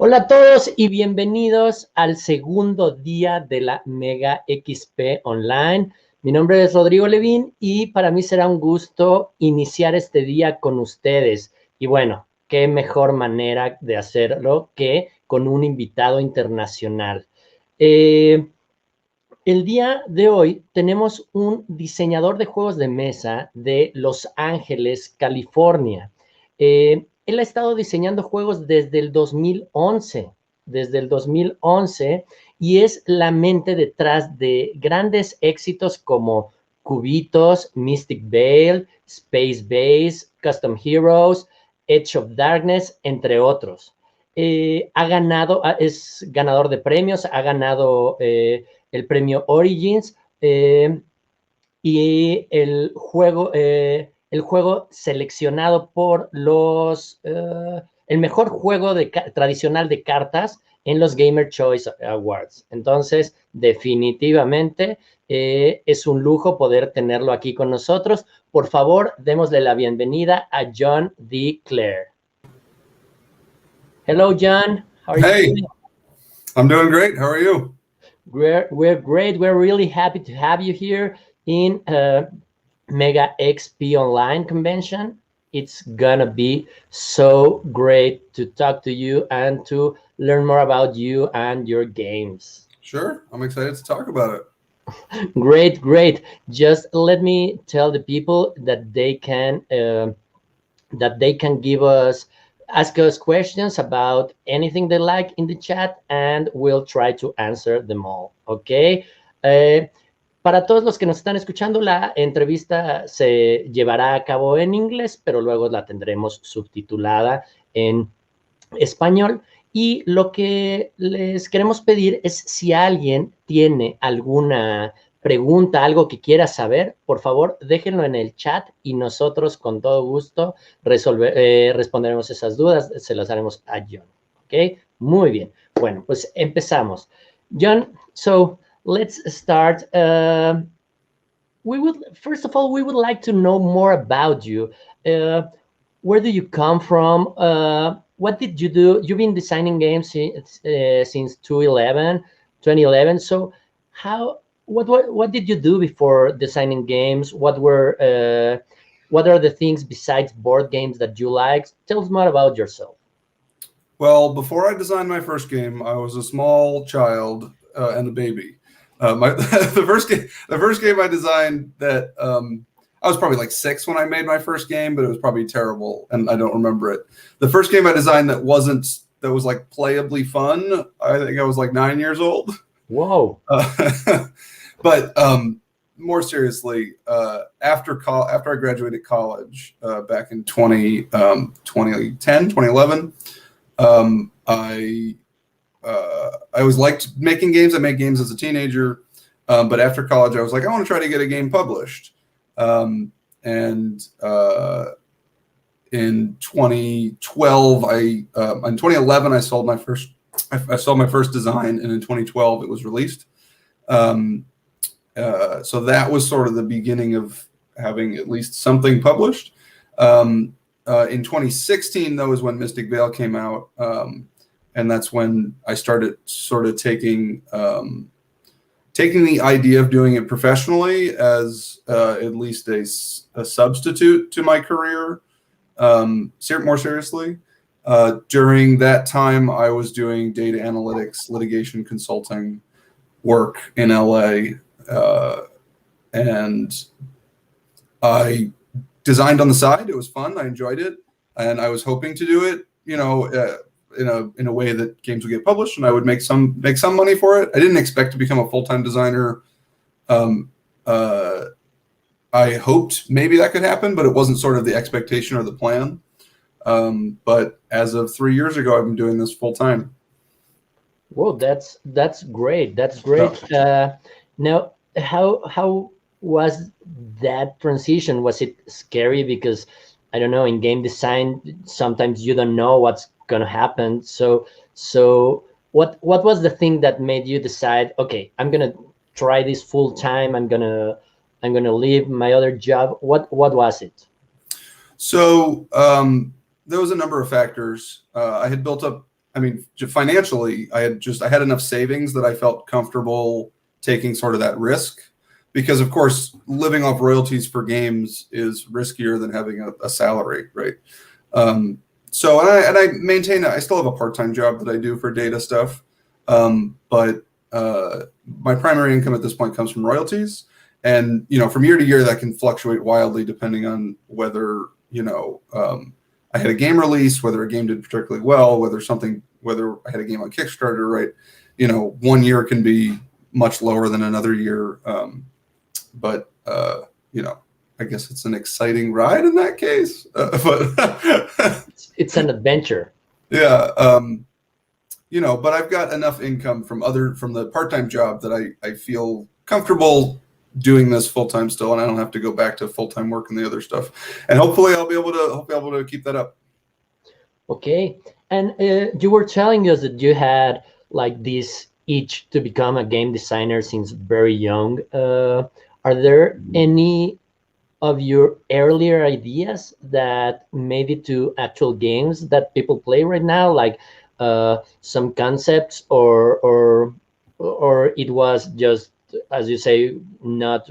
Hola a todos y bienvenidos al segundo día de la Mega XP Online. Mi nombre es Rodrigo Levín y para mí será un gusto iniciar este día con ustedes. Y bueno, qué mejor manera de hacerlo que con un invitado internacional. El día de hoy tenemos un diseñador de juegos de mesa de Los Ángeles, California. Él ha estado diseñando juegos desde el 2011, y es la mente detrás de grandes éxitos como Cubitos, Mystic Vale, Space Base, Custom Heroes, Edge of Darkness, entre otros. Es ganador de premios, ha ganado el premio Origins y el juego seleccionado por el mejor juego tradicional de cartas en los Gamer Choice Awards. Entonces, definitivamente es un lujo poder tenerlo aquí con nosotros. Por favor, démosle la bienvenida a John D Clair. Hello, John. How are you doing? I'm doing great. How are you? We're great. We're really happy to have you here in Mega XP Online convention. It's gonna be so great to talk to you and to learn more about you and your games. Sure, I'm excited to talk about it. Great. Just let me tell the people that they can ask us questions about anything they like in the chat, and we'll try to answer them all, ¿ok? Para todos los que nos están escuchando, la entrevista se llevará a cabo en inglés, pero luego la tendremos subtitulada en español. Y lo que les queremos pedir es, si alguien tiene alguna pregunta, algo que quiera saber, por favor, déjenlo en el chat y nosotros con todo gusto responderemos esas dudas, se las haremos a John. ¿Ok? Muy bien. Bueno, pues empezamos. John, so let's start. First of all, we would like to know more about you. Where do you come from? What did you do? You've been designing games since 2011. So what did you do before designing games? What are the things besides board games that you like? Tell us more about yourself. Well, before I designed my first game, I was a small child and a baby. The first game I designed that I was probably like 6 when I made my first game, but it was probably terrible and I don't remember it. The first game I designed that was like playably fun, I think I was like 9 years old. Whoa. But more seriously, after I graduated college back in 2010, 2011, I always liked making games. I made games as a teenager, but after college, I was like, I want to try to get a game published. In 2012, in 2011, I sold my first design, and in 2012, it was released. So that was sort of the beginning of having at least something published. In 2016, though, is when Mystic Vale came out. And that's when I started sort of taking the idea of doing it professionally as at least a substitute to my career, more seriously. During that time, I was doing data analytics, litigation consulting work in LA, and I designed on the side. It was fun. I enjoyed it, and I was hoping to do it, in a way that games would get published and I would make some money for it. I didn't expect to become a full-time designer. I hoped maybe that could happen, but it wasn't sort of the expectation or the plan. But as of 3 years ago, I've been doing this full-time. Whoa, that's great. That's great. Now, how was that transition? Was it scary? Because I don't know, in game design, sometimes you don't know what's gonna happen. So what was the thing that made you decide, okay, I'm gonna try this full time, I'm gonna leave my other job? What was it? So there was a number of factors. I had built up I mean, financially, I had enough savings that I felt comfortable taking sort of that risk, because of course living off royalties for games is riskier than having a salary, right? So I maintain, I still have a part-time job that I do for data stuff, but my primary income at this point comes from royalties, and from year to year that can fluctuate wildly depending on whether I had a game release, whether a game did particularly well, whether I had a game on Kickstarter, right? 1 year can be much lower than another year, but I guess it's an exciting ride in that case. But it's an adventure. Yeah, but I've got enough income from the part-time job that I feel comfortable doing this full-time still, and I don't have to go back to full-time work and the other stuff. And hopefully I'll be able to keep that up. Okay. And you were telling us that you had like this itch to become a game designer since very young. Are there any of your earlier ideas that made it to actual games that people play right now, like some concepts, or it was just, as you say, not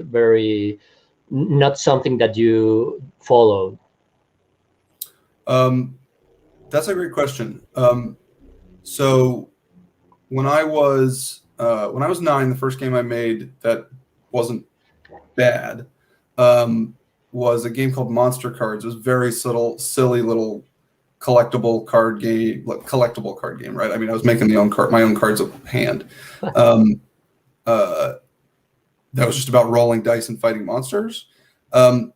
something that you followed? That's a great question. So when I was 9, the first game I made that wasn't bad was a game called Monster Cards. It was very silly little collectible card game, right? I mean, I was making my own cards of hand. That was just about rolling dice and fighting monsters. It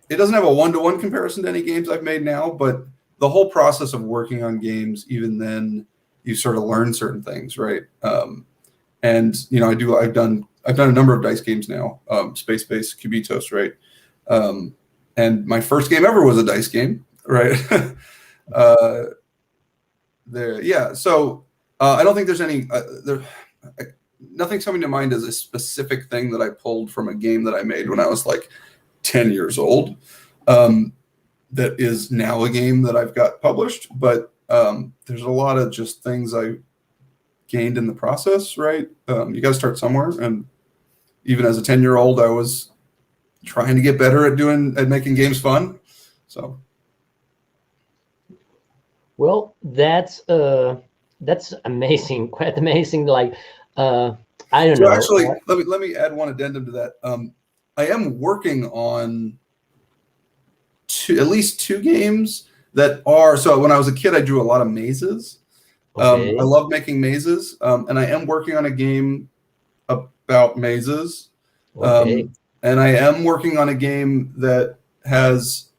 doesn't have a one-to-one comparison to any games I've made now, but the whole process of working on games, even then, you sort of learn certain things, right? And I've done a number of dice games now, space-based Cubitos, right? And my first game ever was a dice game, right? So I don't think there's any nothing's coming to mind as a specific thing that I pulled from a game that I made when I was like 10 years old. That is now a game that I've got published, but there's a lot of just things I gained in the process, right? You got to start somewhere, and even as a 10-year-old, I was trying to get better at making games fun. So, well, that's amazing, quite amazing. Like, I don't know. Actually, let me add one addendum to that. I am working on at least 2 games that are. So when I was a kid, I drew a lot of mazes. Okay. I love making mazes, and I am working on a game about mazes. Okay. And I am working on a game that has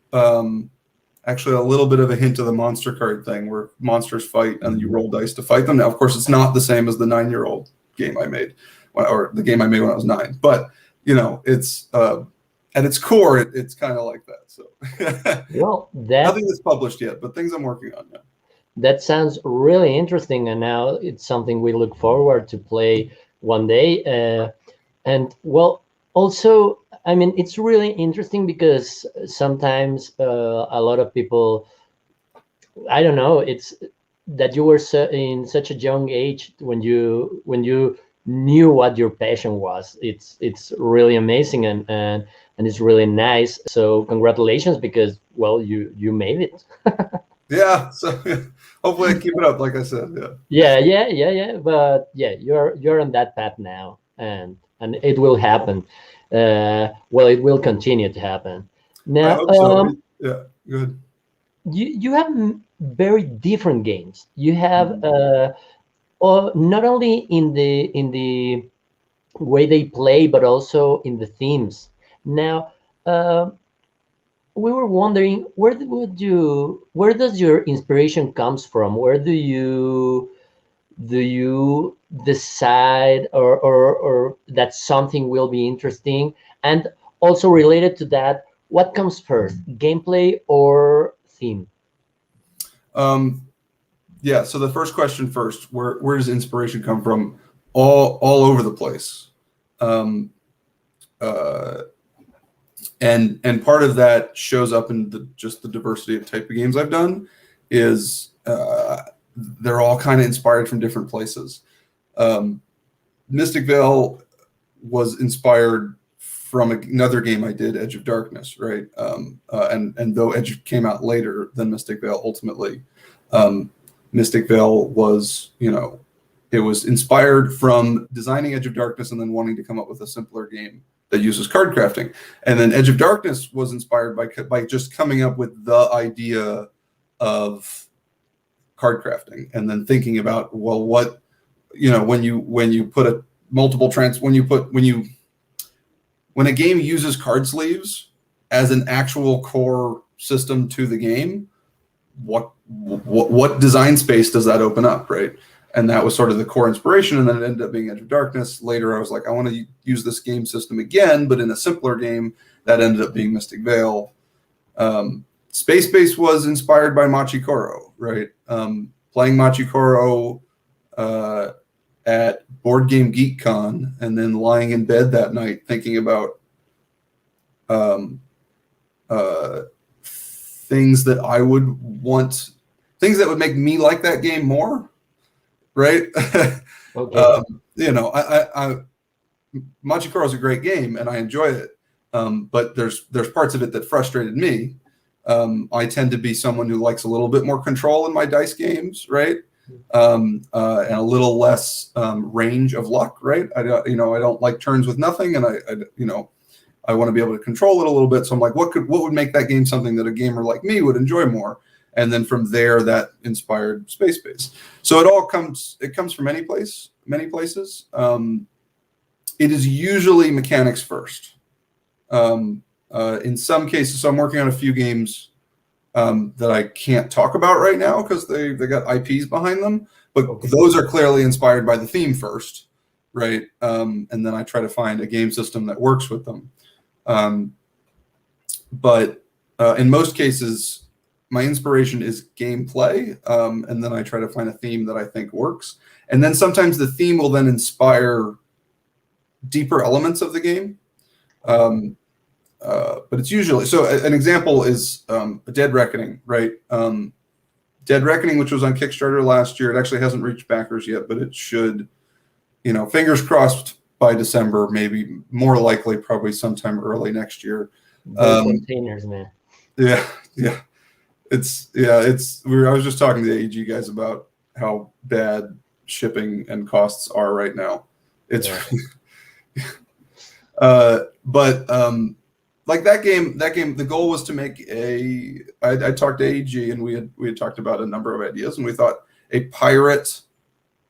actually a little bit of a hint of the monster card thing, where monsters fight and you roll dice to fight them. Now, of course, it's not the same as the 9-year-old game I made, or the game I made when I was 9. But it's at its core, it's kind of like that. So, well, nothing that's published yet, but things I'm working on now. That sounds really interesting, and now it's something we look forward to play one day. And well, also, I mean, it's really interesting because sometimes a lot of people, I don't know, it's that you were in such a young age when you knew what your passion was. It's really amazing, and it's really nice. So congratulations, because well, you made it. Yeah. So hopefully I keep it up, like I said. Yeah. But yeah, you're on that path now, and it will happen. Well, it will continue to happen. Now, I hope so. Yeah, good. You have very different games. You have not only in the way they play, but also in the themes. Now, we were wondering, where does your inspiration comes from? Where do you decide or that something will be interesting? And also related to that, what comes first, gameplay or theme? Yeah, so the first question first, where does inspiration come from? All over the place. And part of that shows up in just the diversity of type of games I've done. Is they're all kind of inspired from different places. Mystic Vale was inspired from another game I did, Edge of Darkness, right? And though Edge came out later than Mystic Vale, ultimately, Mystic Vale was, it was inspired from designing Edge of Darkness and then wanting to come up with a simpler game that uses card crafting. And then Edge of Darkness was inspired by just coming up with the idea of card crafting and then thinking about, well, what, when you put a multiple when a game uses card sleeves as an actual core system to the game, what design space does that open up, right? And that was sort of the core inspiration, and then it ended up being Edge of Darkness. Later, I was like, I want to use this game system again, but in a simpler game. That ended up being Mystic Vale. Space Base was inspired by Machikoro, right? Playing Machikoro at Board Game Geek Con, and then lying in bed that night thinking about things that I would want, things that would make me like that game more, right? Okay. Machikoro is a great game, and I enjoy it, but there's parts of it that frustrated me. I tend to be someone who likes a little bit more control in my dice games, right? And a little less range of luck, right? I don't like turns with nothing, and I want to be able to control it a little bit. So I'm like, what would make that game something that a gamer like me would enjoy more? And then from there, that inspired Space Base. So it comes from many places. It is usually mechanics first. In some cases, so I'm working on a few games that I can't talk about right now because they got IPs behind them, but those are clearly inspired by the theme first, right? And then I try to find a game system that works with them. But in most cases, my inspiration is gameplay, and then I try to find a theme that I think works. And then sometimes the theme will then inspire deeper elements of the game. But it's usually, so an example is Dead Reckoning, right? Dead Reckoning, which was on Kickstarter last year, it actually hasn't reached backers yet, but it should, fingers crossed by December, maybe more likely probably sometime early next year. Containers, man. Yeah. I was just talking to the AG guys about how bad shipping and costs are right now. It's, like that game, the goal was to make I talked to AG and we had talked about a number of ideas, and we thought a pirate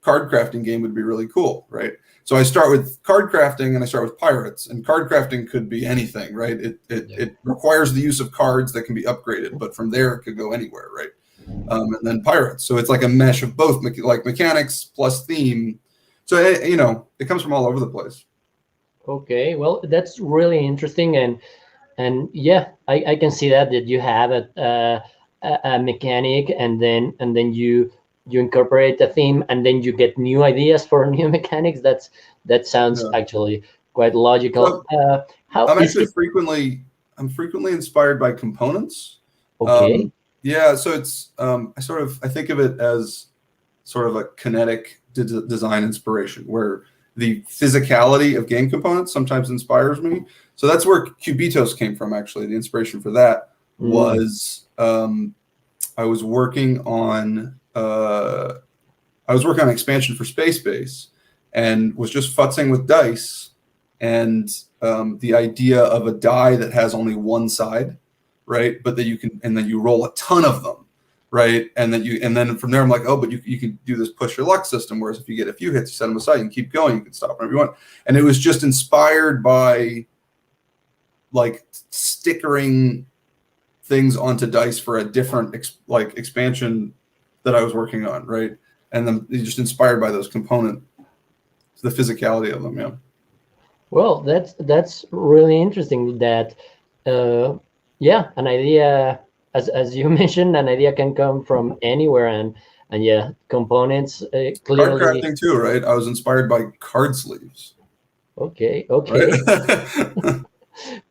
card crafting game would be really cool, right? So I start with card crafting and I start with pirates, and card crafting could be anything, right? It requires the use of cards that can be upgraded, but from there it could go anywhere, right? And then pirates. So it's like a mesh of both, like mechanics plus theme. So, it comes from all over the place. Okay, well, that's really interesting, and yeah, I can see that you have a mechanic, and then you incorporate the theme, and then you get new ideas for new mechanics. That sounds actually quite logical. I'm frequently inspired by components. Okay. So it's I think of it as sort of a kinetic design inspiration, where the physicality of game components sometimes inspires me. So that's where Cubitos came from, actually. The inspiration for that was I was working on expansion for Space Base and was just futzing with dice, and the idea of a die that has only one side, right? But that then you roll a ton of them, right? And then from there I'm like, oh, but you can do this push your luck system, whereas if you get a few hits, you set them aside, you can keep going, you can stop whenever you want. And it was just inspired by like stickering things onto dice for a different expansion that I was working on, right? And then just inspired by those components, the physicality of them, yeah. Well, that's really interesting. That an idea, as you mentioned, an idea can come from anywhere, and yeah, components clearly. Card crafting too, right? I was inspired by card sleeves. Okay. Right?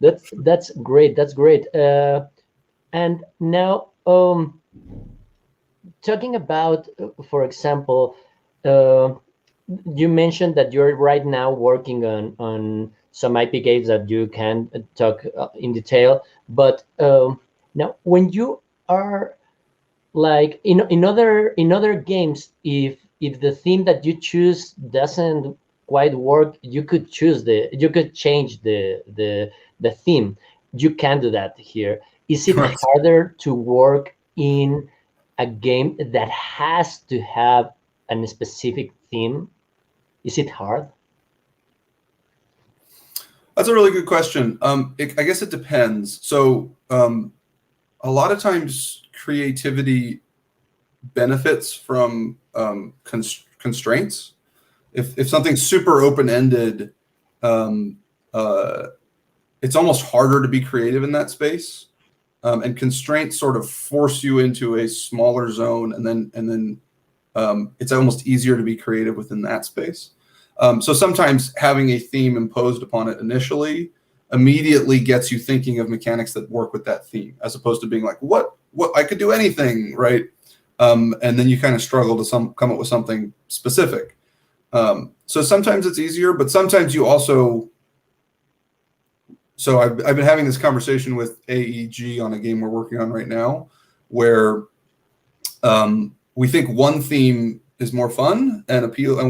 That's great. And now, talking about, for example, uh, you mentioned that you're right now working on some IP games that you can talk in detail. But now, when you are like in other games, if the theme that you choose doesn't quite work, you could change the theme. You can do that here. Is it Right. harder to work in a game that has to have a specific theme? Is it hard? That's a really good question. I guess it depends. So a lot of times creativity benefits from constraints. If something's super open ended, um, uh, it's almost harder to be creative in that space. And constraints sort of force you into a smaller zone, and then it's almost easier to be creative within that space. So sometimes having a theme imposed upon it initially immediately gets you thinking of mechanics that work with that theme, as opposed to being like, what I could do anything, right? And then you kind of struggle to come up with something specific. So sometimes it's easier, but sometimes you also. So I've been having this conversation with AEG on a game we're working on right now, where we think one theme is more fun and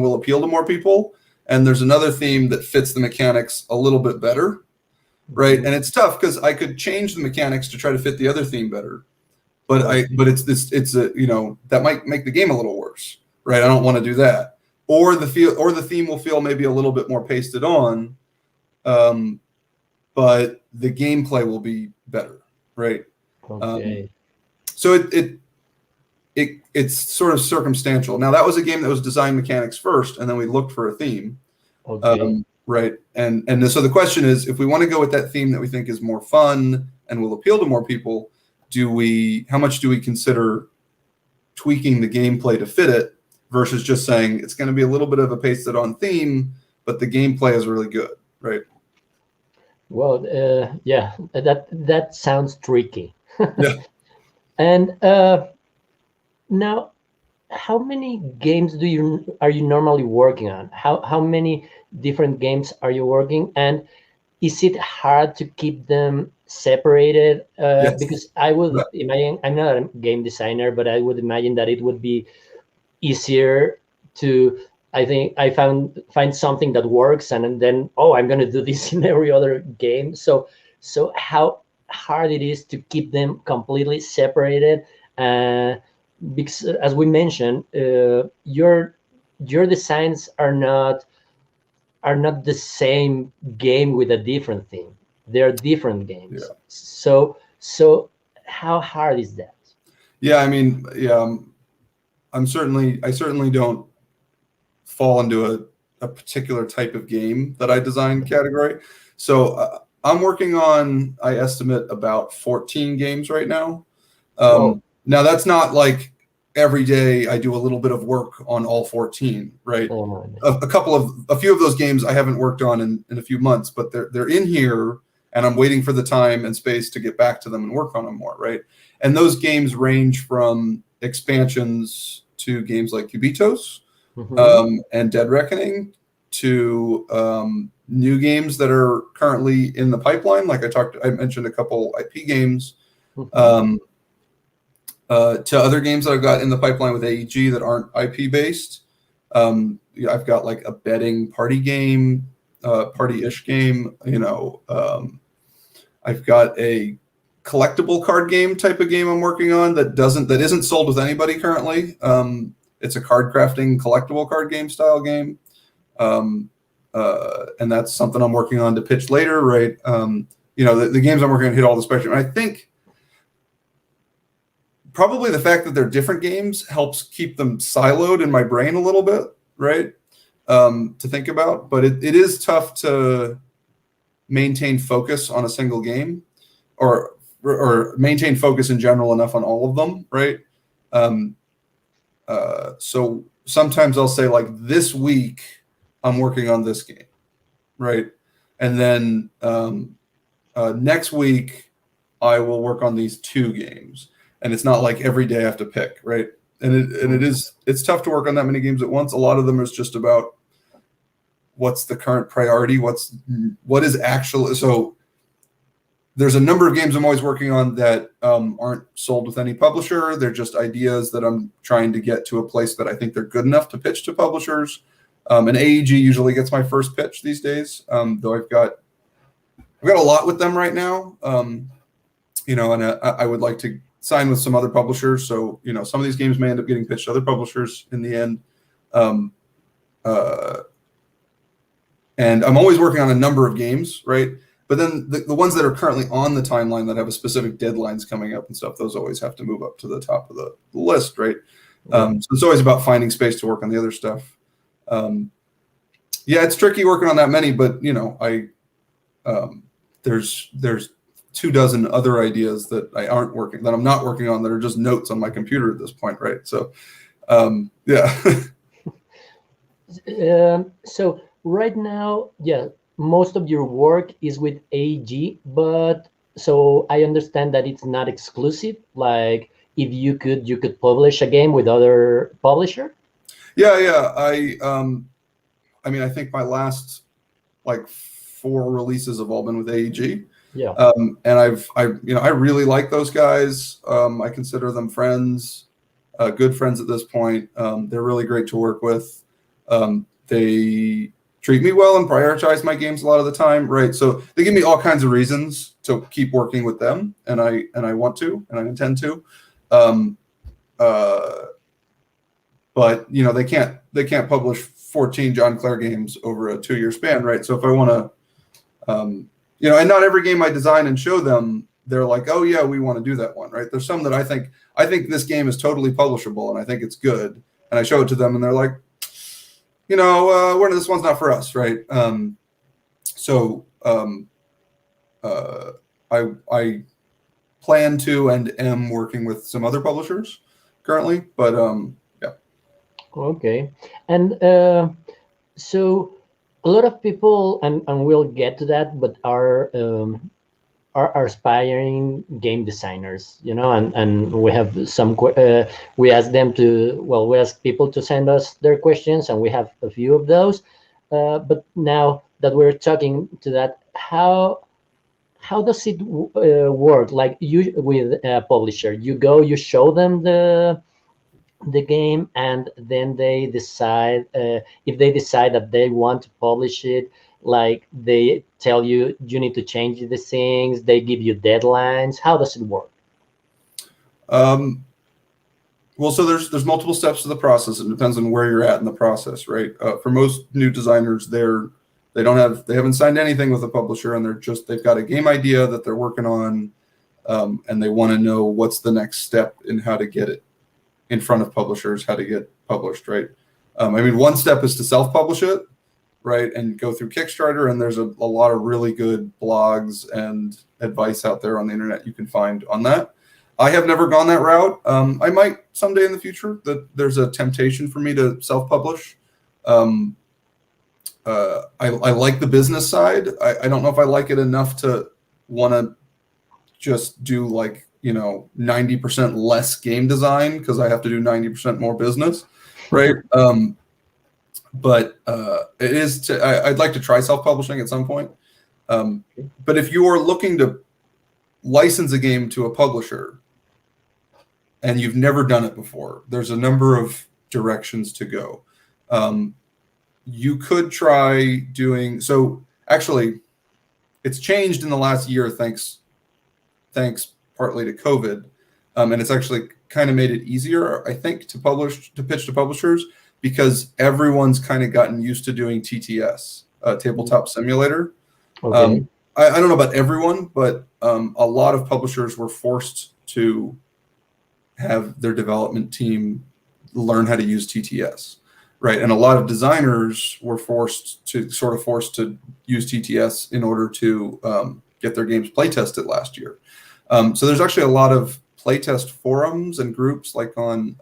will appeal to more people, and there's another theme that fits the mechanics a little bit better, right? And it's tough because I could change the mechanics to try to fit the other theme better, but it's a that might make the game a little worse, right? I don't want to do that, or the theme will feel maybe a little bit more pasted on, but the gameplay will be better, right? Okay. So it's sort of circumstantial. Now that was a game that was design mechanics first, and then we looked for a theme, Okay. right? And so the question is, if we want to go with that theme that we think is more fun and will appeal to more people, how much do we consider tweaking the gameplay to fit it versus just saying it's going to be a little bit of a pasted on theme, but the gameplay is really good, right? Well, yeah, that sounds tricky. Yeah. And now, how many games are you normally working on? How many different games are you working? And is it hard to keep them separated? Yes. Because I would imagine, I'm not a game designer, but I would imagine that it would be easier to, I think, find something that works, and then, oh, I'm going to do this in every other game. So how hard it is to keep them completely separated, uh, because as we mentioned, your designs are not the same game with a different theme. They're different games. Yeah. So how hard is that? Yeah. I mean, yeah. I certainly don't fall into a particular type of game that I design category. So I'm working on, I estimate, about 14 games right now. Whoa. Now that's not like every day I do a little bit of work on all 14, right? Oh my. A few of those games I haven't worked on in a few months, but they're in here, and I'm waiting for the time and space to get back to them and work on them more, right? And those games range from expansions to games like Cubitos, and Dead Reckoning, to new games that are currently in the pipeline. Like I mentioned a couple IP games, to other games that I've got in the pipeline with AEG that aren't IP based. I've got like a betting party game, party-ish game. I've got a collectible card game type of game I'm working on that isn't sold with anybody currently. It's a card crafting collectible card game style game. And that's something I'm working on to pitch later, right? The games I'm working on hit all the spectrum. And I think probably the fact that they're different games helps keep them siloed in my brain a little bit, right? To think about, but it is tough to maintain focus on a single game, or maintain focus in general enough on all of them, right? So sometimes I'll say, like, this week I'm working on this game, right? And then next week I will work on these two games. And it's not like every day I have to pick, right? it's tough to work on that many games at once. A lot of them is just about what's the current priority, what is actually. So there's a number of games I'm always working on that aren't sold with any publisher. They're just ideas that I'm trying to get to a place that I think they're good enough to pitch to publishers. And AEG usually gets my first pitch these days, though I've got a lot with them right now. And I would like to sign with some other publishers. So, some of these games may end up getting pitched to other publishers in the end. And I'm always working on a number of games, right? But then the ones that are currently on the timeline that have a specific deadlines coming up and stuff, those always have to move up to the top of the list, right? So it's always about finding space to work on the other stuff. It's tricky working on that many, but there's 24 other ideas that I'm not working on that are just notes on my computer at this point, right? So, So right now, most of your work is with AEG, but so I understand that it's not exclusive. Like, if you could publish a game with other publisher. I think my last 4 releases have all been with AEG. And I really like those guys. I consider them friends, good friends at this point. They're really great to work with. They treat me well and prioritize my games a lot of the time, right? So they give me all kinds of reasons to keep working with them, and I want to, and I intend to. But they can't publish 14 John Clair games over a 2-year span, right? So if I want to, and not every game I design and show them, they're like, oh yeah, we want to do that one, right? There's some that I think this game is totally publishable and I think it's good, and I show it to them and they're like, this one's not for us, right? I plan to and am working with some other publishers currently, but Okay, and so a lot of people, and we'll get to that, but are aspiring game designers, and we have some. We ask we ask people to send us their questions, and we have a few of those. But now that we're talking to that, how does it work? Like, you with a publisher, you show them the game, and then they decide if they decide that they want to publish it. Like, they tell you need to change the things, they give you deadlines. How does it work? Well, so there's multiple steps to the process. It depends on where you're at in the process, right? For most new designers, they haven't signed anything with a publisher, and they've got a game idea that they're working on, and they want to know what's the next step in how to get it in front of publishers, how to get published, right? One step is to self-publish it, right, and go through Kickstarter, and there's a lot of really good blogs and advice out there on the internet you can find on that. I have never gone that route. I might someday in the future. There's a temptation for me to self-publish. I like the business side. I don't know if I like it enough to want to just do 90% less game design, because I have to do 90% more business, right? But it is. I'd like to try self-publishing at some point. But if you are looking to license a game to a publisher and you've never done it before, there's a number of directions to go. You could try doing so. Actually, it's changed in the last year, thanks partly to COVID, and it's actually kind of made it easier, I think, to pitch to publishers, because everyone's kind of gotten used to doing TTS, Tabletop Simulator. Okay. I don't know about everyone, but a lot of publishers were forced to have their development team learn how to use TTS, right? And a lot of designers were forced to use TTS in order to get their games play tested last year. So there's actually a lot of playtest forums and groups, like on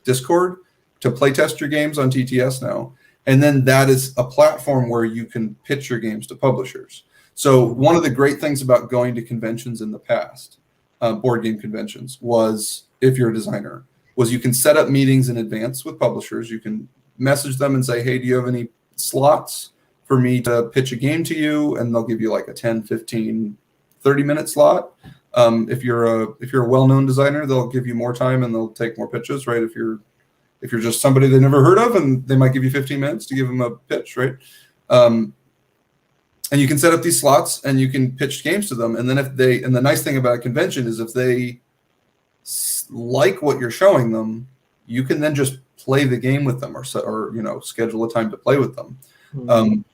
Discord, to playtest your games on TTS now. And then that is a platform where you can pitch your games to publishers. So one of the great things about going to conventions in the past, board game conventions, was, if you're a designer, was you can set up meetings in advance with publishers. You can message them and say, hey, do you have any slots for me to pitch a game to you? And they'll give you like a 10, 15, 30-minute slot. If you're a well-known designer, they'll give you more time and they'll take more pitches, right? If you're just somebody they never heard of, and they might give you 15 minutes to give them a pitch, right? And you can set up these slots and you can pitch games to them. And then and the nice thing about a convention is if they like what you're showing them, you can then just play the game with them, or schedule a time to play with them,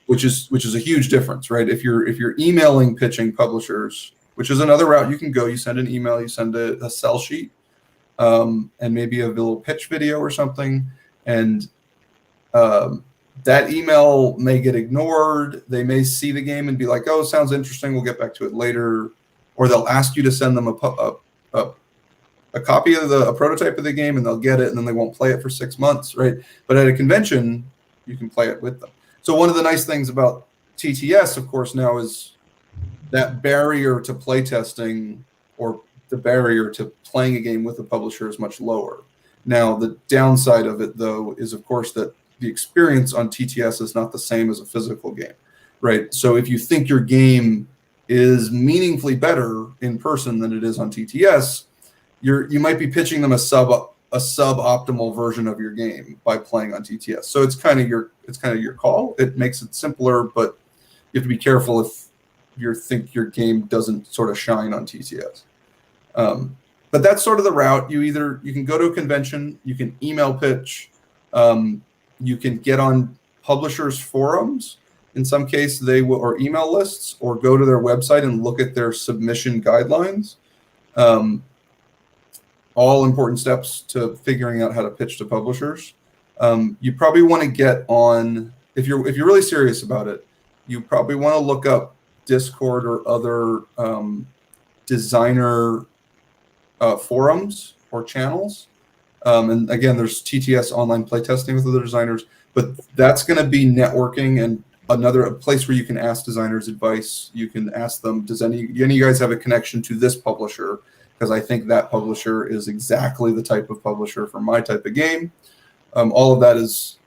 which is a huge difference, right? If you're emailing pitching publishers, which is another route you can go, you send an email, you send a sell sheet, and maybe a little pitch video or something, and that email may get ignored. They may see the game and be like, oh, sounds interesting, we'll get back to it later. Or they'll ask you to send them a copy of a prototype of the game, and they'll get it, and then they won't play it for 6 months, right? But at a convention, you can play it with them. So one of the nice things about TTS, of course, now is that barrier to playtesting, or the barrier to playing a game with a publisher, is much lower. Now, the downside of it, though, is, of course, that the experience on TTS is not the same as a physical game, right? So if you think your game is meaningfully better in person than it is on TTS, you might be pitching them a suboptimal version of your game by playing on TTS. So it's kind of your call. It makes it simpler, but you have to be careful if you think your game doesn't sort of shine on TTS. But that's sort of the route. You can go to a convention, you can email pitch, you can get on publishers' forums. In some case, they will, or email lists, or go to their website and look at their submission guidelines. All important steps to figuring out how to pitch to publishers. You probably want to get on, if you're really serious about it, you probably want to look up Discord or other designer forums or channels. And again, there's TTS online playtesting with other designers, but that's going to be networking and a place where you can ask designers advice. You can ask them, does any of you guys have a connection to this publisher? Because I think that publisher is exactly the type of publisher for my type of game. All of that is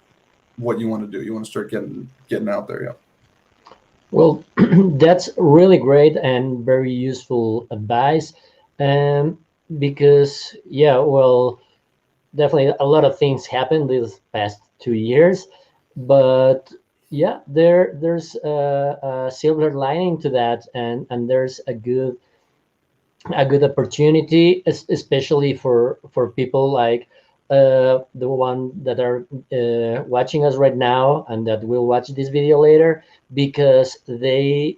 what you want to do. You want to start getting out there, yeah. Well, that's really great and very useful advice. Because, yeah, well, definitely a lot of things happened these past 2 years, but yeah, there's a silver lining to that, and there's a good opportunity, especially for people like the one that are watching us right now and that will watch this video later, because they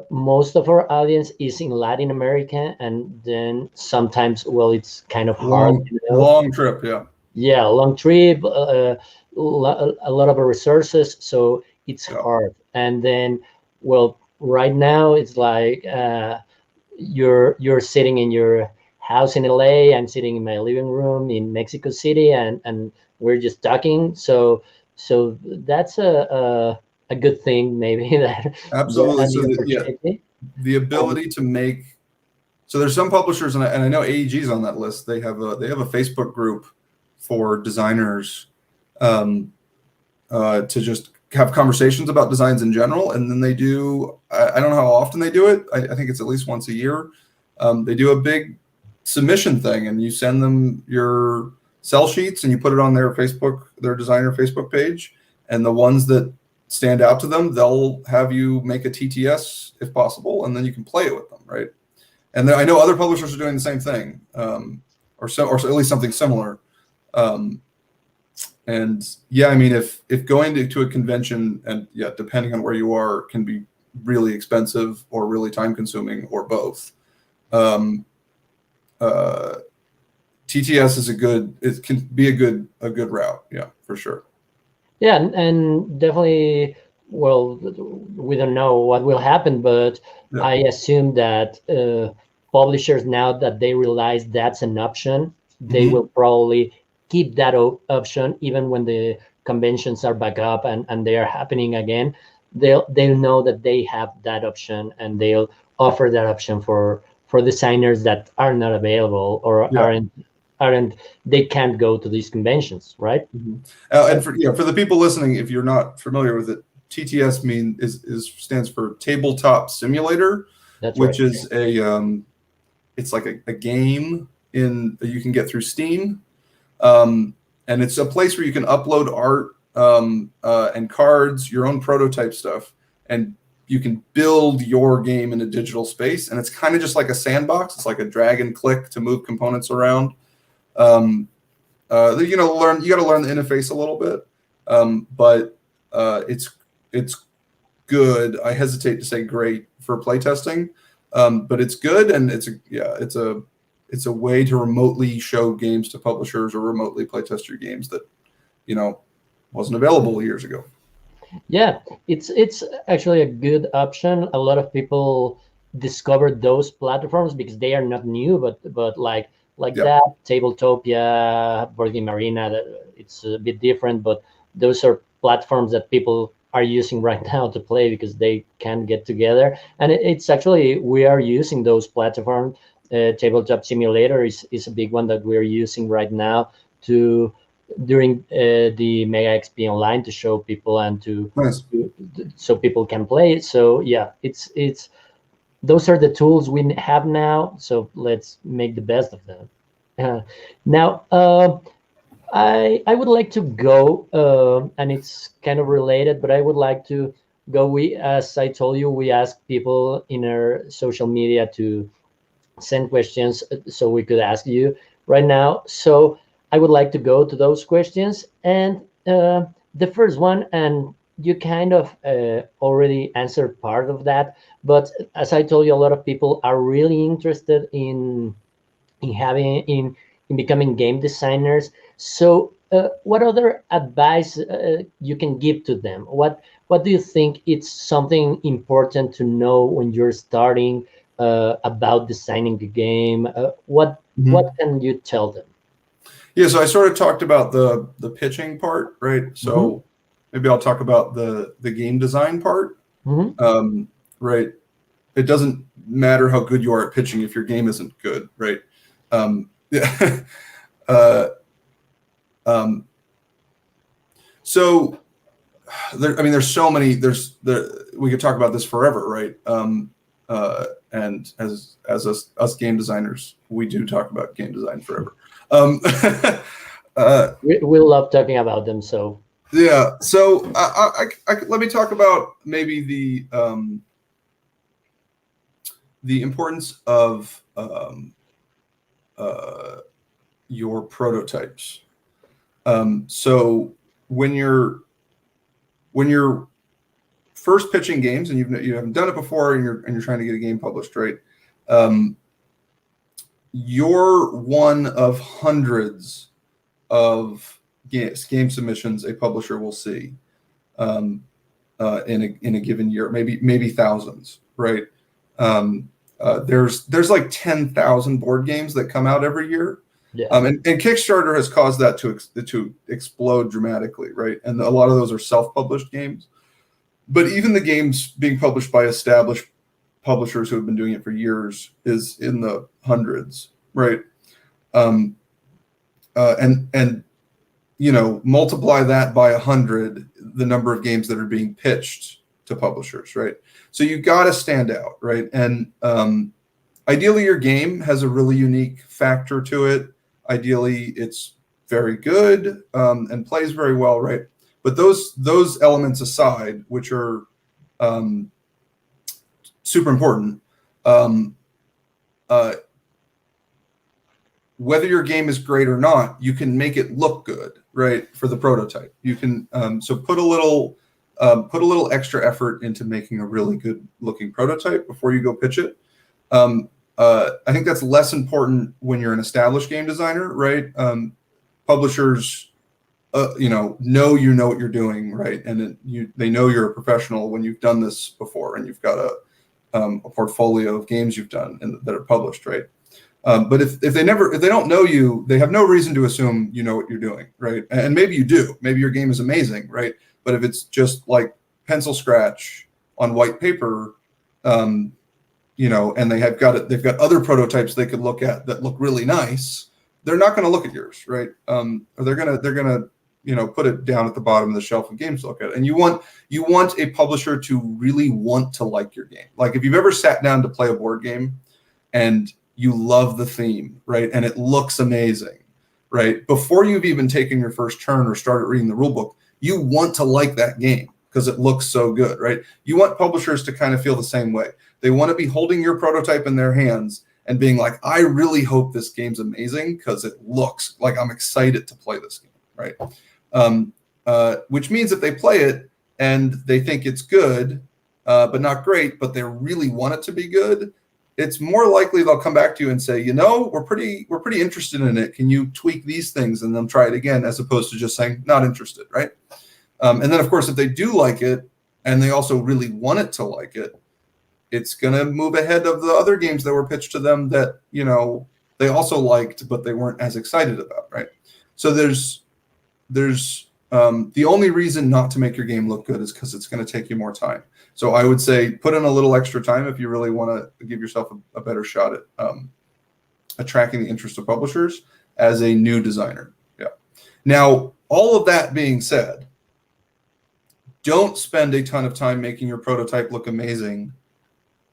most of our audience is in Latin America, and then sometimes, well, it's kind of hard. Long trip, yeah. Yeah, long trip, a lot of resources, so it's hard. And then, well, right now it's like you're sitting in your house in LA. I'm sitting in my living room in Mexico City, and we're just talking. So that's a good thing, maybe. That absolutely. So the ability to make. So there's some publishers, and I know AEG's on that list. They have a Facebook group for designers to just have conversations about designs in general, and then they do. I don't know how often they do it. I think it's at least once a year. They do a big submission thing, and you send them your sell sheets, and you put it on their designer Facebook page, and the ones that stand out to them, they'll have you make a TTS if possible, and then you can play it with them, right? And I know other publishers are doing the same thing, or at least something similar. And yeah, I mean, if going to a convention, and yeah, depending on where you are, can be really expensive or really time consuming, or both. TTS it can be a good route, yeah, for sure. Yeah, and definitely, well, we don't know what will happen, but yeah. I assume that publishers, now that they realize that's an option, they will probably keep that option even when the conventions are back up and they are happening again. They'll know that they have that option, and they'll offer that option for designers that are not available or aren't they can't go to these conventions, right? And for the people listening, if you're not familiar with it, TTS stands for Tabletop Simulator, That's which right. is it's like a game you can get through Steam, and it's a place where you can upload art and cards, your own prototype stuff, and you can build your game in a digital space. And it's kind of just like a sandbox. It's like a drag and click to move components around. You got to learn the interface a little bit, but it's good. I hesitate to say great for playtesting, but it's good, and it's a way to remotely show games to publishers or remotely playtest your games that wasn't available years ago. Yeah, it's actually a good option. A lot of people discovered those platforms because they are not new, but like that Tabletopia, Board Game Arena, it's a bit different, but those are platforms that people are using right now to play because they can't get together. And it's actually, we are using those platforms. Tabletop Simulator is a big one that we're using right now during the Mega XP Online to show people and so people can play. So yeah, it's those are the tools we have now. So let's make the best of them. Now, I would like to go, and it's kind of related, but I would like to go. As I told you, we asked people in our social media to send questions so we could ask you right now. So I would like to go to those questions. And the first one, and you kind of already answered part of that, but as I told you, a lot of people are really interested in becoming game designers. So what other advice you can give to them? What do you think it's something important to know when you're starting about designing the game? What can you tell them? Yeah, so I sort of talked about the pitching part, right? So maybe I'll talk about the game design part, right? It doesn't matter how good you are at pitching if your game isn't good, right? So there's so many. We could talk about this forever, right? And as us game designers, we do talk about game design forever. We love talking about them. So yeah. So let me talk about maybe the importance of your prototypes. So when you're first pitching games and you haven't done it before and you're trying to get a game published, right? You're one of hundreds of game submissions a publisher will see in a given year, maybe thousands, right? There's like 10,000 board games that come out every year. yeah. And Kickstarter has caused that to explode dramatically, right? And a lot of those are self-published games. But even the games being published by established publishers who have been doing it for years is in the hundreds, right? And multiply that by 100, the number of games that are being pitched to publishers, right? So you got to stand out, right? And ideally, your game has a really unique factor to it. Ideally, it's very good and plays very well, right? But those elements aside, which are super important, whether your game is great or not, you can make it look good, right? For the prototype, you can so put a little extra effort into making a really good looking prototype before you go pitch it. I think that's less important when you're an established game designer, right? Publishers, know what you're doing, right? And they know you're a professional when you've done this before and you've got a portfolio of games you've done that are published, right? But if they don't know you, they have no reason to assume you know what you're doing, right? And maybe you do. Maybe your game is amazing, right? But if it's just like pencil scratch on white paper, and they've got other prototypes they could look at that look really nice, they're not going to look at yours, right? Or they're gonna put it down at the bottom of the shelf of games to look at. And you want a publisher to really want to like your game. Like if you've ever sat down to play a board game and you love the theme, right, and it looks amazing, right, before you've even taken your first turn or started reading the rule book, you want to like that game because it looks so good, right? You want publishers to kind of feel the same way. They want to be holding your prototype in their hands and being like, I really hope this game's amazing because it looks like I'm excited to play this game, right? Which means if they play it and they think it's good, but not great, but they really want it to be good, it's more likely they'll come back to you and say, we're pretty interested in it. Can you tweak these things? And they'll try it again, as opposed to just saying not interested, right? And then of course, if they do like it and they also really want it to like it, it's going to move ahead of the other games that were pitched to them that, they also liked, but they weren't as excited about, right? So there's the only reason not to make your game look good is because it's going to take you more time. So I would say put in a little extra time if you really want to give yourself a better shot at attracting the interest of publishers as a new designer. Yeah. Now, all of that being said, don't spend a ton of time making your prototype look amazing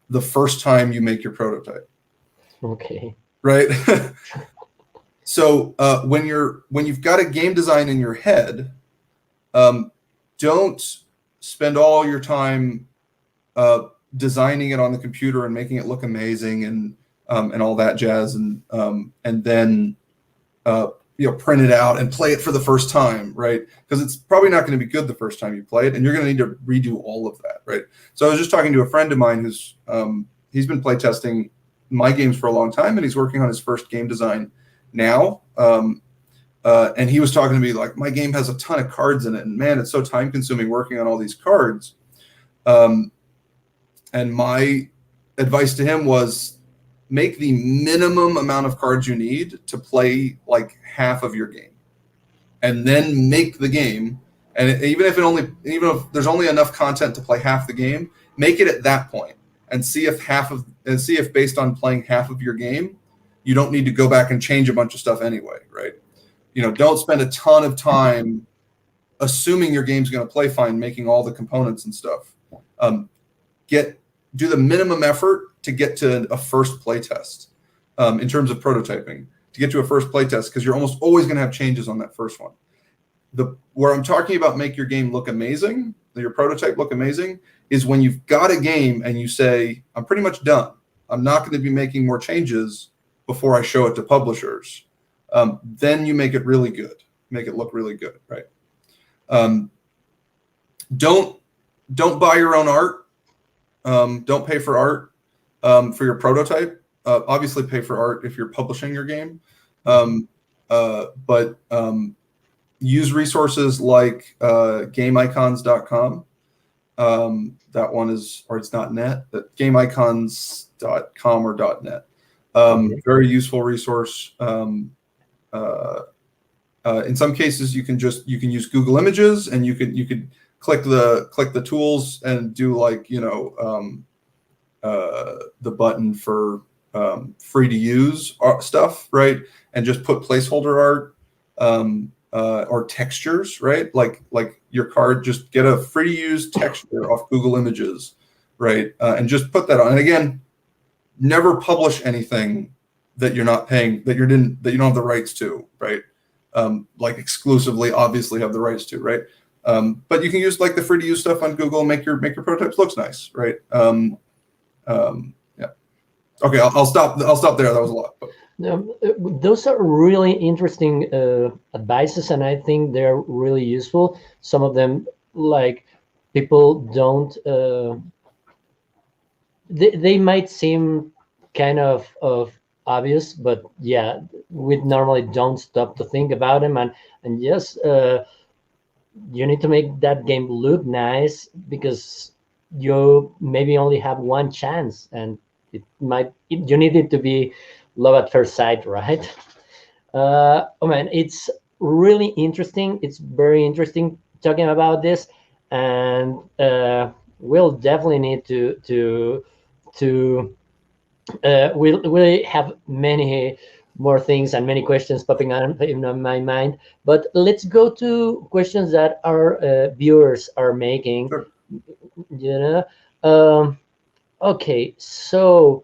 the first time you make your prototype. Okay. Right? So when you've got a game design in your head, don't spend all your time designing it on the computer and making it look amazing and all that jazz, and then print it out and play it for the first time, right? Because it's probably not going to be good the first time you play it, and you're going to need to redo all of that, right? So I was just talking to a friend of mine who's he's been play testing my games for a long time, and he's working on his first game design now. And he was talking to me like, my game has a ton of cards in it, and man, it's so time consuming working on all these cards. And my advice to him was make the minimum amount of cards you need to play like half of your game, and then make the game. And even if there's only enough content to play half the game, make it at that point and see if based on playing half of your game, you don't need to go back and change a bunch of stuff anyway, right? Don't spend a ton of time assuming your game's going to play fine, making all the components and stuff. Do the minimum effort to get to a first play test in terms of prototyping, to get to a first play test, because you're almost always going to have changes on that first one. Where I'm talking about make your game look amazing, your prototype look amazing, is when you've got a game and you say, I'm pretty much done. I'm not going to be making more changes before I show it to publishers. Then you make it really good, make it look really good, right? Don't buy your own art. Don't pay for art for your prototype. Obviously pay for art if you're publishing your game. But use resources like gameicons.com. That one is, or it's .net, that gameicons.com or .net. Very useful resource. In some cases, you can use Google Images, and you could click the tools and do like the button for free to use stuff, right? And just put placeholder art or textures, right? Like your card, just get a free to use texture off Google Images, right? And just put that on. And again, never publish anything that you're not paying, that you don't have the rights to, right? Like exclusively, obviously have the rights to, right? But you can use like the free to use stuff on Google and make your prototypes looks nice, right? Yeah. Okay, I'll stop there. That was a lot. But. Those are really interesting advices, and I think they're really useful. Some of them, like, people don't. They might seem kind of obvious, but yeah, we normally don't stop to think about them, and yes, you need to make that game look nice because you maybe only have one chance, and you need it to be love at first sight, right? Oh man, it's really interesting. It's very interesting talking about this, and we'll definitely need to we'll have many more things and many questions popping on in my mind. But let's go to questions that our viewers are making. Sure. You know, um, okay. So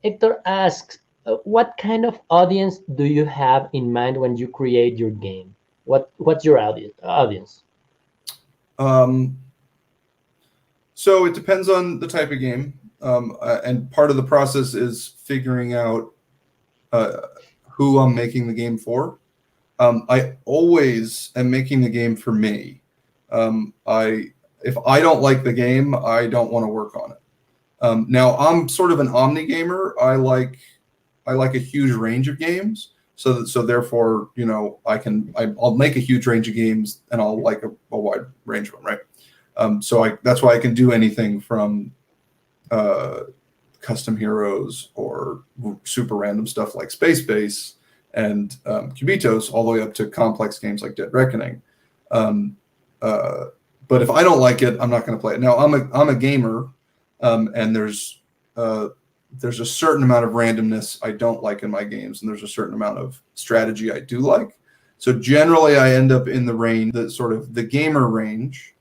Hector asks, what kind of audience do you have in mind when you create your game? What's your audience? Um, so it depends on the type of game, and part of the process is figuring out who I'm making the game for. I always am making the game for me. If I don't like the game, I don't want to work on it. Now I'm sort of an omni gamer. I like a huge range of games. So therefore, I'll make a huge range of games and I'll like a wide range of them, right? That's why I can do anything from custom heroes or super random stuff like Space Base and Cubitos, all the way up to complex games like Dead Reckoning. But if I don't like it, I'm not going to play it. Now I'm a gamer, and there's a certain amount of randomness I don't like in my games, and there's a certain amount of strategy I do like. So generally, I end up in the range, the sort of the gamer range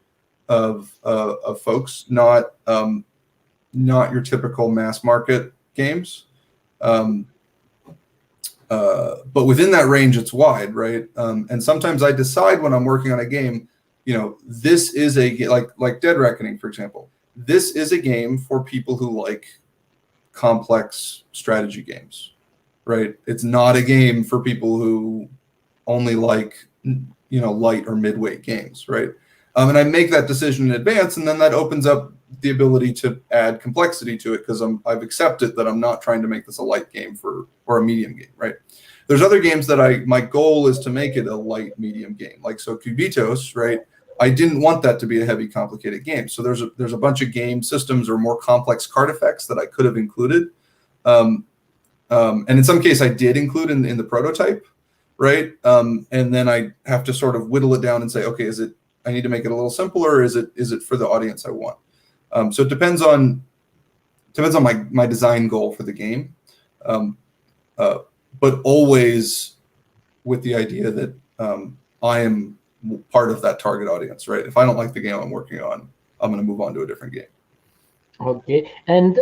of folks, not your typical mass market games. But within that range, it's wide, right? And sometimes I decide when I'm working on a game, this is like Dead Reckoning, for example. This is a game for people who like complex strategy games, right? It's not a game for people who only like, light or midweight games, right? And I make that decision in advance, and then that opens up the ability to add complexity to it because I've accepted that I'm not trying to make this a light game or a medium game, right? There's other games that my goal is to make it a light medium game, like so Cubitos, right? I didn't want that to be a heavy, complicated game. So there's a bunch of game systems or more complex card effects that I could have included, and in some case I did include in the prototype, right? And then I have to sort of whittle it down and say, okay, I need to make it a little simpler, or is it for the audience I want? So it depends on my design goal for the game, but always with the idea that I am part of that target audience, right? If I don't like the game I'm working on, I'm going to move on to a different game. Okay, and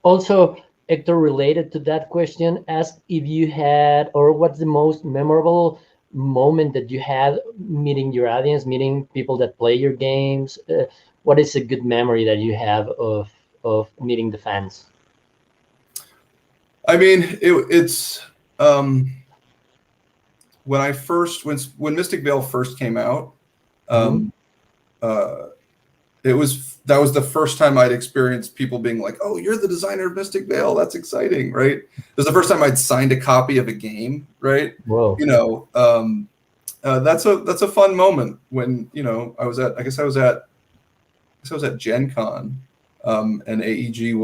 also Hector, related to that question, asked if you had, or what's the most memorable moment that you had meeting your audience, meeting people that play your games. What is a good memory that you have of meeting the fans? I mean, it's when Mystic Vale first came out, that was the first time I'd experienced people being like, "Oh, you're the designer of Mystic Vale. That's exciting, right?" It was the first time I'd signed a copy of a game, right? Whoa. That's a fun moment when I was at Gen Con, and AEG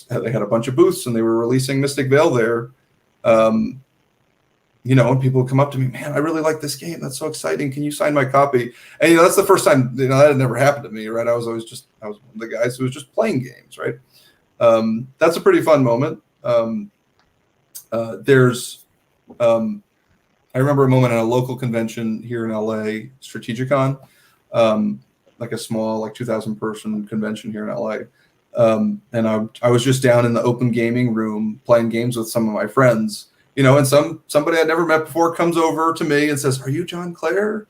they had a bunch of booths and they were releasing Mystic Vale there. And people would come up to me, "Man, I really like this game. That's so exciting. Can you sign my copy?" And that's the first time that had never happened to me, right? I was one of the guys who was just playing games, right? That's a pretty fun moment. I remember a moment at a local convention here in LA, Strategicon, like a small, like 2,000 person convention here in LA. And I was just down in the open gaming room playing games with some of my friends, and somebody I'd never met before comes over to me and says, "Are you John Clair?"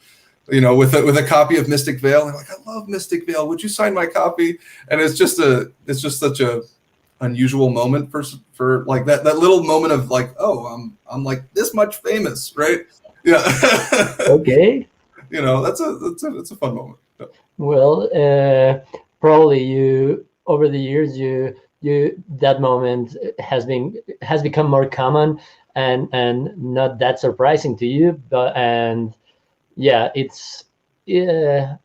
With a copy of Mystic Vale. And I'm like, "I love Mystic Vale. Would you sign my copy?" And it's just such a unusual moment for like that little moment of like, oh, I'm like this much famous, right? Yeah. Okay. That's a fun moment. Yeah. Well, probably you over the years you that moment has become more common and not that surprising to you, but yeah,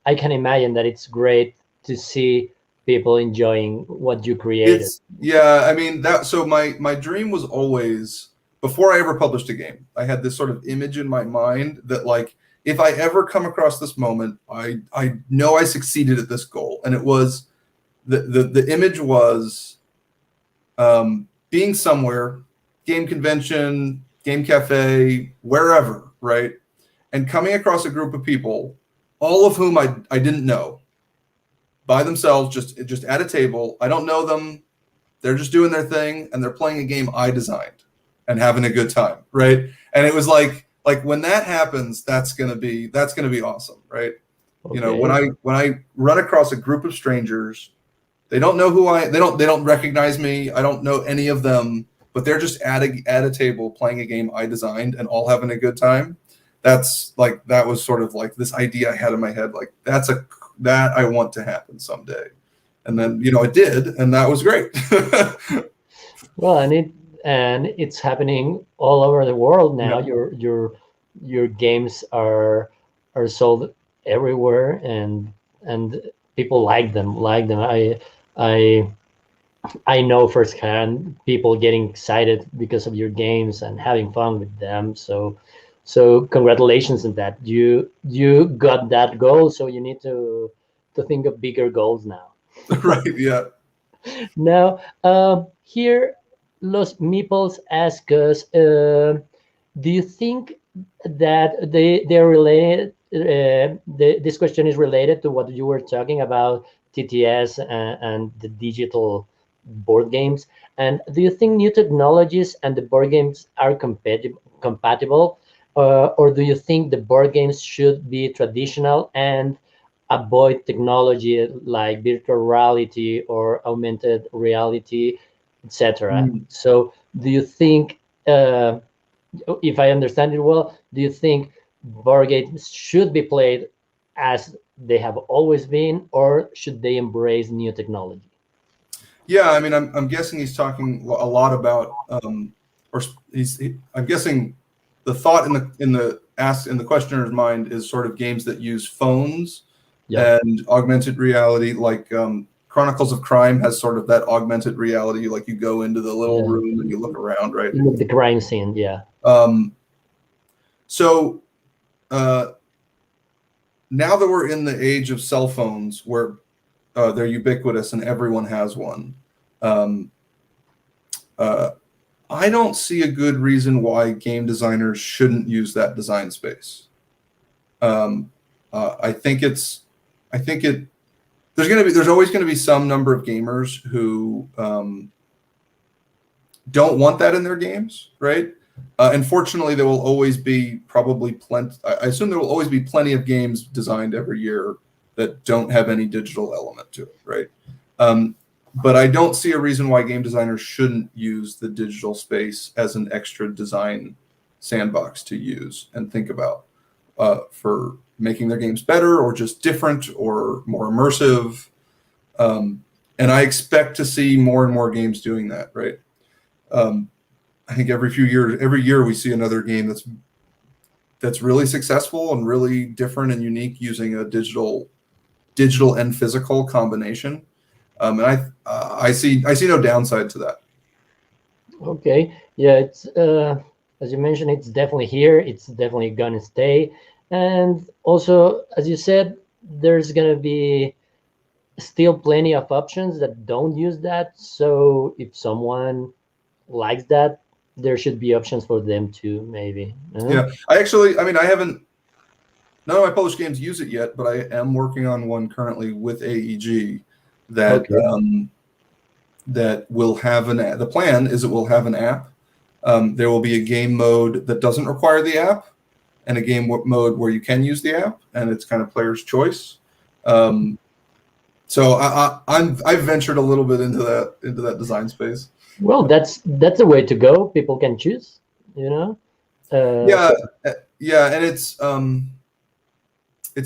I can imagine that it's great to see people enjoying what you created. I mean so my dream was always, before I ever published a game, I had this sort of image in my mind that like, if I ever come across this moment, I know I succeeded at this goal. And it was the image was being somewhere, game convention, game cafe, wherever, right? And coming across a group of people, all of whom I didn't know, by themselves, just at a table. I don't know them. They're just doing their thing, and they're playing a game I designed and having a good time, right? And it was like when that happens, that's gonna be awesome, right? Okay. You know, when I run across a group of strangers, they don't know they don't recognize me. I don't know any of them, but they're just at a table playing a game I designed and all having a good time. That was sort of like this idea I had in my head, like that I want to happen someday. And then, you know, it did, and that was great. Well, and it's happening all over the world now. Yeah. Your games are sold everywhere, and people like them. I I know firsthand people getting excited because of your games and having fun with them. So congratulations on that. You got that goal, so you need to think of bigger goals now. Right. Yeah. Now, here, Los Meeples ask us, do you think that they're related? This question is related to what you were talking about, TTS and the digital board games. And do you think new technologies and the board games are compatible, or do you think the board games should be traditional and avoid technology like virtual reality or augmented reality, etc.? Mm. So, do you think, if I understand it well, do you think board games should be played as they have always been, or should they embrace new technology? Yeah. I mean, I'm guessing he's talking a lot about, I'm guessing the thought in the questioner's mind is sort of games that use phones. Yeah. And augmented reality, like Chronicles of Crime has sort of that augmented reality, like you go into the little Yeah. room and you look around, right? The crime scene, yeah. So now that we're in the age of cell phones, where they're ubiquitous and everyone has one, I don't see a good reason why game designers shouldn't use that design space. I think there's always going to be some number of gamers who don't want that in their games, right? Unfortunately, there will always be probably plenty. I assume there will always be plenty of games designed every year that don't have any digital element to it, right? But I don't see a reason why game designers shouldn't use the digital space as an extra design sandbox to use and think about for making their games better or just different or more immersive. And I expect to see more and more games doing that, right? I think every year we see another game that's really successful and really different and unique using a digital and physical combination. And I see no downside to that. Okay. Yeah, it's as you mentioned, it's definitely here. It's definitely gonna stay. And also, as you said, there's gonna be still plenty of options that don't use that. So if someone likes that, there should be options for them too, maybe. Yeah, I haven't. None of my published games use it yet, but I am working on one currently with AEG that Okay. that will have the plan is it will have an app. There will be a game mode that doesn't require the app, and a game mode where you can use the app, and it's kind of player's choice. So I've ventured a little bit into that design space. Well, that's a way to go. People can choose, you know. Yeah, and it's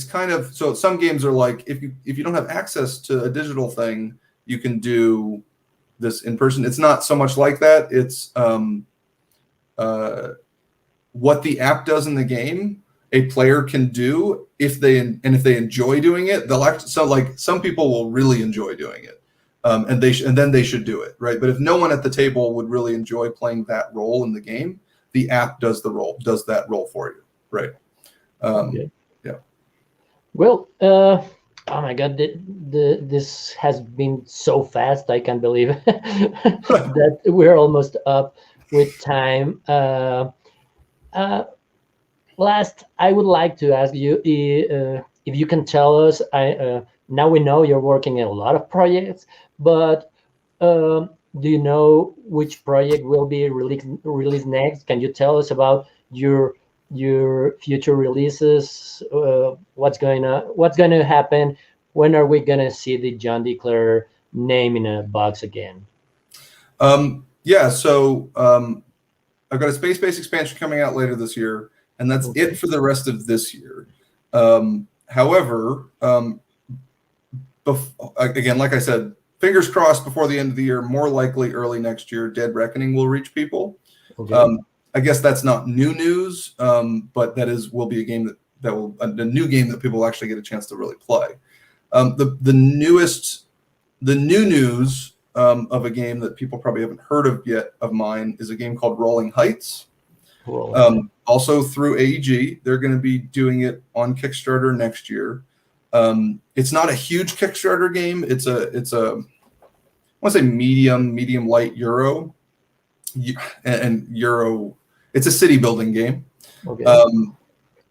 kind of, so some games are like, if you don't have access to a digital thing, you can do this in person. It's not so much like that. It's what the app does in the game, a player can do if they enjoy doing it. Some people will really enjoy doing it, and then they should do it, right? But if no one at the table would really enjoy playing that role in the game, the app does that role for you, right? Okay. Yeah. Well, oh my God, this has been so fast. I can't believe that we're almost up with time. Last, I would like to ask you if you can tell us. Now we know you're working on a lot of projects, but do you know which project will be released next? Can you tell us about your future releases? What's going to happen? When are we going to see the John D Clair name in a box again? Yeah, so I've got a space-based expansion coming out later this year, and that's Okay. it for the rest of this year. However, again, like I said, fingers crossed before the end of the year, more likely early next year, Dead Reckoning will reach people. Okay. I guess that's not new news, but will be a game that will a new game that people will actually get a chance to really play. The new news of a game that people probably haven't heard of yet of mine is a game called Rolling Heights. Also through AEG, they're going to be doing it on Kickstarter next year. It's not a huge Kickstarter game. It's a I want to say medium light Euro, and Euro. It's a city building game. Okay.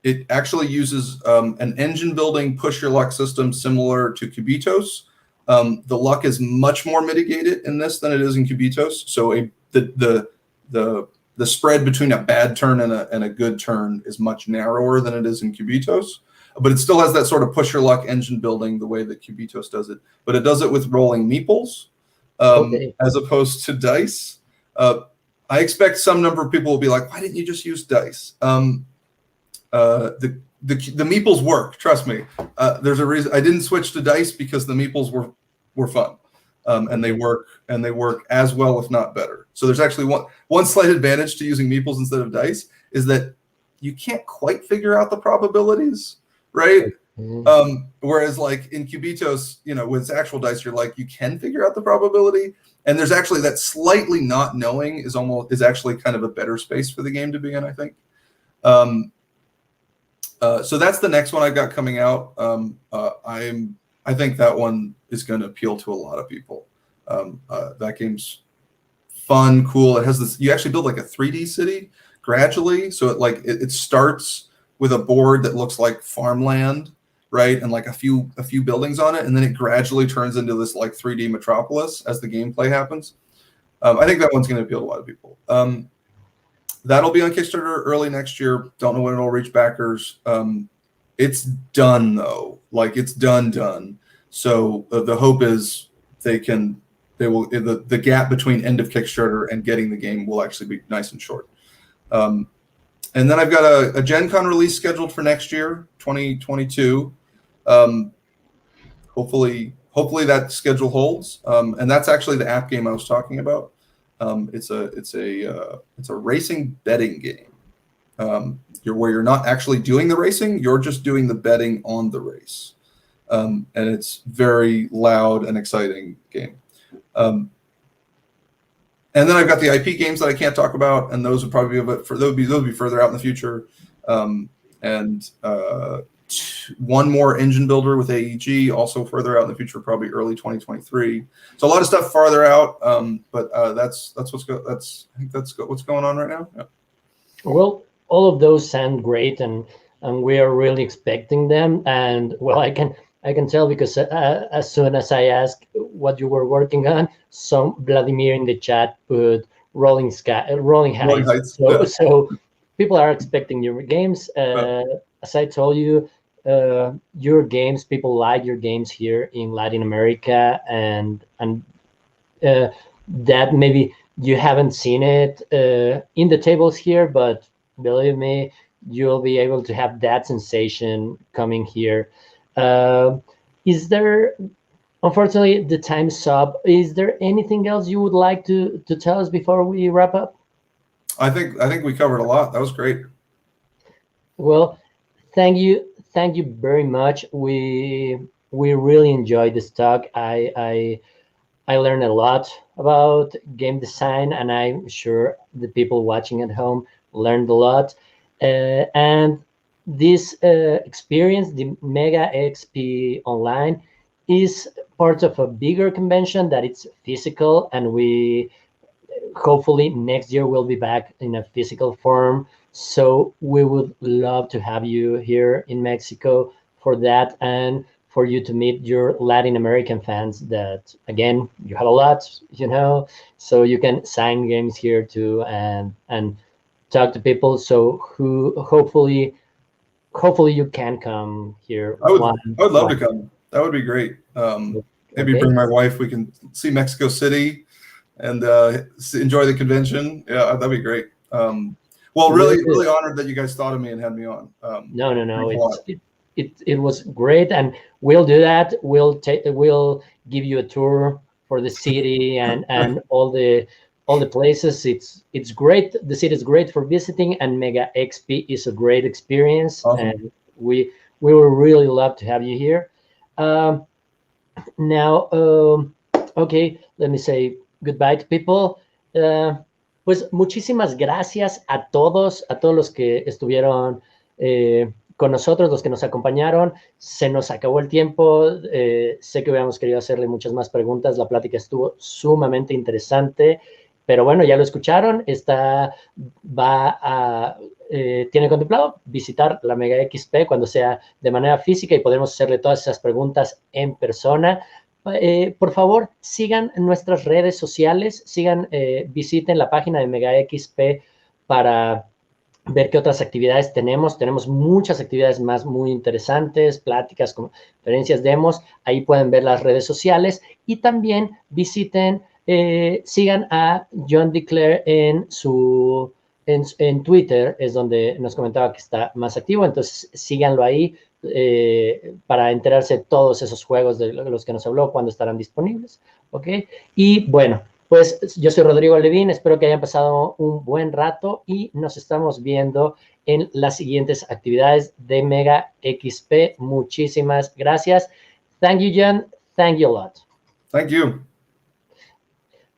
It actually uses an engine building push your luck system similar to Cubitos. The luck is much more mitigated in this than it is in Cubitos. So the spread between a bad turn and a good turn is much narrower than it is in Cubitos. But it still has that sort of push your luck engine building the way that Cubitos does it. But it does it with rolling meeples as opposed to dice. I expect some number of people will be like, why didn't you just use dice? The meeples work, trust me. There's a reason I didn't switch to dice, because the meeples were fun. And they work as well, if not better. So there's actually one slight advantage to using meeples instead of dice is that you can't quite figure out the probabilities, right? Whereas like in Cubitos, with its actual dice, you're like, you can figure out the probability. And there's actually that slightly not knowing is actually kind of a better space for the game to be in, I think. So that's the next one I've got coming out. I think that one is going to appeal to a lot of people. That game's fun, cool. It has this. You actually build like a 3D city gradually. So it starts with a board that looks like farmland, right, and like a few buildings on it, and then it gradually turns into this like 3D metropolis as the gameplay happens. I think that one's going to appeal to a lot of people. That'll be on Kickstarter early next year. Don't know when it'll reach backers. It's done though. Like it's done. So the hope is the gap between end of Kickstarter and getting the game will actually be nice and short. And then I've got a Gen Con release scheduled for next year, 2022. Hopefully that schedule holds. And that's actually the app game I was talking about. It's a racing betting game. Where you're not actually doing the racing, you're just doing the betting on the race. And it's very loud and exciting game. And then I've got the IP games that I can't talk about, and those would probably they'll be further out in the future. And one more engine builder with AEG, also further out in the future, probably early 2023. So a lot of stuff farther out, but that's what's going on right now. Yeah. Well, all of those sound great, and we are really expecting them. And well, I can tell because as soon as I asked what you were working on, some Vladimir in the chat put Rolling Heights. So people are expecting your games. As I told you, your games, people like your games here in Latin America, and that maybe you haven't seen it in the tables here, but believe me, you'll be able to have that sensation coming here. Is there, unfortunately, the time's up. Is there anything else you would like to tell us before we wrap up? I think we covered a lot. That was great. Well, thank you very much. We really enjoyed this talk. I learned a lot about game design, and I'm sure the people watching at home learned a lot. And this experience, the Mega XP Online, is part of a bigger convention that it's physical, and we hopefully next year will be back in a physical form So we would love to have you here in Mexico for that, and for you to meet your Latin American fans that, again, you have a lot, so you can sign games here too, and talk to people. So who hopefully you can come here. I would love to come. That would be great. Maybe Okay. bring my wife. We can see Mexico City and enjoy the convention. Yeah, that'd be great. Well, really honored that you guys thought of me and had me on. No. It was great, and we'll do that. We'll give you a tour for the city and all the places. It's great. The city is great for visiting, and Mega XP is a great experience. Awesome. And we will really love to have you here. Now, okay, let me say goodbye to people. Pues muchísimas gracias a todos los que estuvieron con nosotros, los que nos acompañaron. Se nos acabó el tiempo. Sé que hubiéramos querido hacerle muchas más preguntas. La plática estuvo sumamente interesante, pero bueno, ya lo escucharon. Tiene contemplado visitar la Mega XP cuando sea de manera física y podremos hacerle todas esas preguntas en persona. Por favor, sigan nuestras redes sociales, visiten la página de Mega XP para ver qué otras actividades tenemos. Tenemos muchas actividades más muy interesantes, pláticas, conferencias, demos. Ahí pueden ver las redes sociales y también sigan a John D Clair en Twitter, es donde nos comentaba que está más activo. Entonces síganlo ahí para enterarse de todos esos juegos de los que nos habló, cuándo estarán disponibles. ¿Ok? Y bueno, pues yo soy Rodrigo Levín, espero que hayan pasado un buen rato y nos estamos viendo en las siguientes actividades de Mega XP. Muchísimas gracias. Thank you, John. Thank you a lot. Thank you.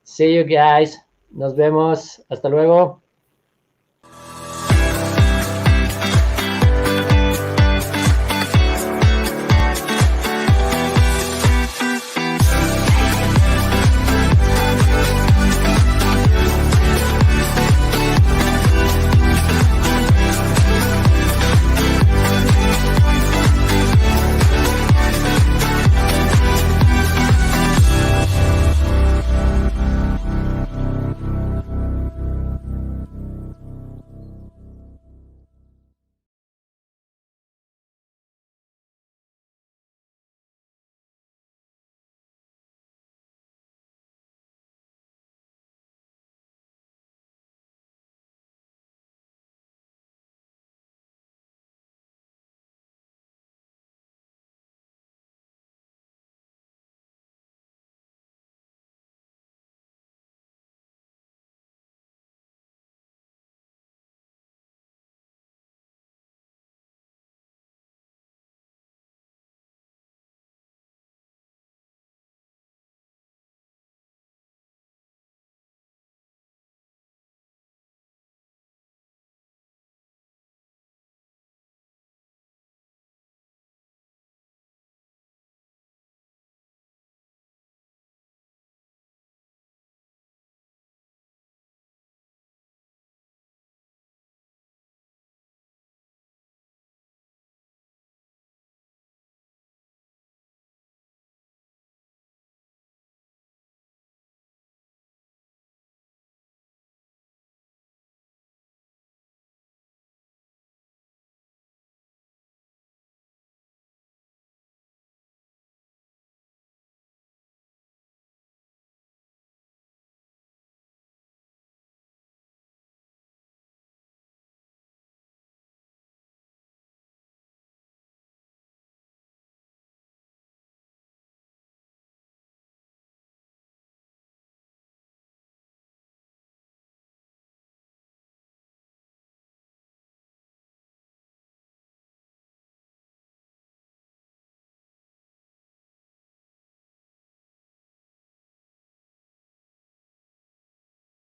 See you guys. Nos vemos. Hasta luego.